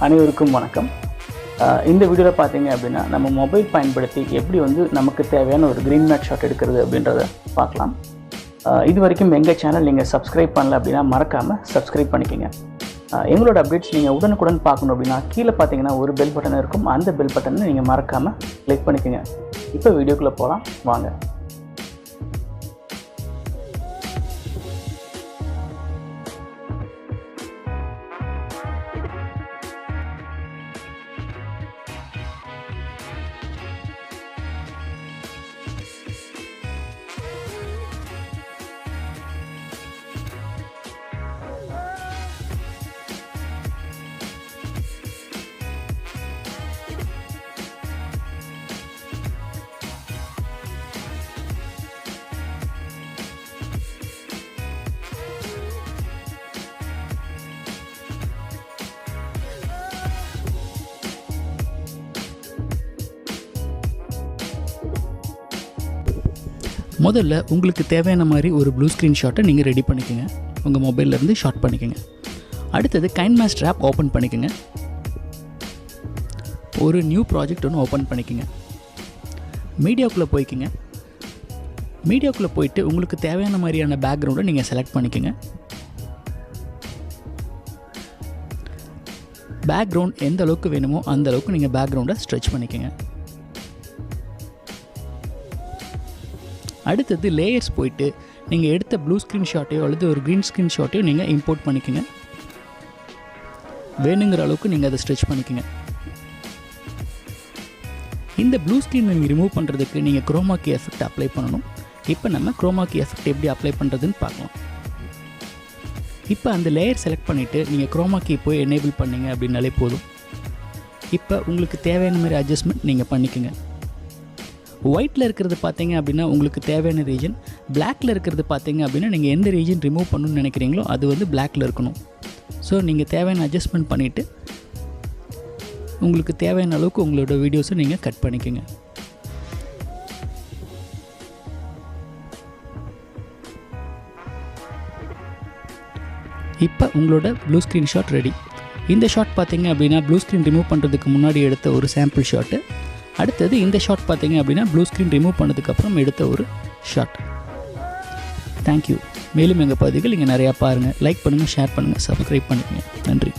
அனைவருக்கும் வணக்கம். இந்த வீடியோவில் பார்த்தீங்க அப்படின்னா நம்ம மொபைல் பயன்படுத்தி எப்படி வந்து நமக்கு தேவையான ஒரு க்ரீன் மேட் ஷாட் எடுக்கிறது அப்படின்றத பார்க்கலாம். இது வரைக்கும் எங்கள் சேனல் நீங்கள் சப்ஸ்கிரைப் பண்ணல அப்படின்னா மறக்காமல் சப்ஸ்கிரைப் பண்ணிக்கோங்க. எங்களோட அப்டேட்ஸ் நீங்கள் உடனுக்குடன் பார்க்கணும் அப்படின்னா கீழே பார்த்தீங்கன்னா ஒரு பெல் பட்டன் இருக்கும். அந்த பெல் பட்டனை நீங்கள் மறக்காமல் கிளிக் பண்ணிக்கோங்க. இப்போ வீடியோக்குள்ளே போகலாம் வாங்க. முதல்ல உங்களுக்கு தேவையான மாதிரி ஒரு ப்ளூ ஸ்க்ரீன் ஷாட்டை நீங்கள் ரெடி பண்ணிக்கோங்க. உங்கள் மொபைல்லேருந்து ஷாட் பண்ணிக்கோங்க. அடுத்தது கைன்மாஸ்டர் ஆப் ஓப்பன் பண்ணிக்கோங்க. ஒரு நியூ ப்ராஜெக்ட் ஒன்று ஓப்பன் பண்ணிக்கோங்க. மீடியாவுக்குள்ளே போய்க்குங்க. மீடியாவுக்குள்ளே போயிட்டு உங்களுக்கு தேவையான மாதிரியான பேக்ரவுண்டை நீங்கள் செலக்ட் பண்ணிக்கோங்க. பேக்ரவுண்ட் எந்த அளவுக்கு வேணுமோ அந்த அளவுக்கு நீங்கள் பேக்ரவுண்டை ஸ்ட்ரெச் பண்ணிக்கோங்க. அடுத்தது லேயர்ஸ் போயிட்டு நீங்கள் எடுத்த ப்ளூ ஸ்க்ரீன் ஷாட்டையோ அல்லது ஒரு க்ரீன் ஸ்க்ரீன் ஷாட்டையோ நீங்கள் இம்போர்ட் பண்ணிக்கோங்க. வேணுங்கிற அளவுக்கு நீங்கள் அதை ஸ்ட்ரெச் பண்ணிக்கோங்க. இந்த ப்ளூ ஸ்க்ரீன் நீங்கள் ரிமூவ் பண்ணுறதுக்கு நீங்கள் குரோமா கீ எஃபெக்ட் அப்ளை பண்ணணும். இப்போ நம்ம குரோமா கீ எஃபெக்ட் எப்படி அப்ளை பண்ணுறதுன்னு பார்க்கலாம். இப்போ அந்த லேயர் செலக்ட் பண்ணிவிட்டு நீங்கள் குரோமா கீ போய் எனேபிள் பண்ணிங்க அப்படின்னாலே போதும். இப்போ உங்களுக்கு தேவையான மாதிரி அட்ஜஸ்ட்மெண்ட் நீங்கள் பண்ணிக்கோங்க. ஒயிட்டில் இருக்கிறது பார்த்தீங்க அப்படின்னா உங்களுக்கு தேவையான ரீஜன், பிளாக்கில் இருக்கிறது பார்த்தீங்க அப்படின்னா நீங்கள் எந்த ரீஜன் ரிமூவ் பண்ணணும்னு நினைக்கிறீங்களோ அது வந்து பிளாக்கில் இருக்கணும். ஸோ நீங்கள் தேவையான அட்ஜஸ்ட்மெண்ட் பண்ணிவிட்டு உங்களுக்கு தேவையான அளவுக்கு உங்களோட வீடியோஸை நீங்கள் கட் பண்ணிக்கோங்க. இப்போ உங்களோட ப்ளூ ஸ்க்ரீன் ஷாட் ரெடி. இந்த ஷாட் பார்த்தீங்க அப்படின்னா ப்ளூ ஸ்க்ரீன் ரிமூவ் பண்ணுறதுக்கு முன்னாடி எடுத்த ஒரு சாம்பிள் ஷாட்டு. அடுத்தது இந்த ஷாட் பார்த்தீங்க அப்படின்னா ப்ளூ ஸ்க்ரீன் ரிமூவ் பண்ணதுக்கப்புறம் எடுத்த ஒரு ஷாட். தேங்க்யூ. மேலும் எங்கள் பதிவுகள் நீங்கள் நிறையா பாருங்கள். லைக் பண்ணுங்கள், ஷேர் பண்ணுங்கள், சப்ஸ்கிரைப் பண்ணிக்கோங்க. நன்றி.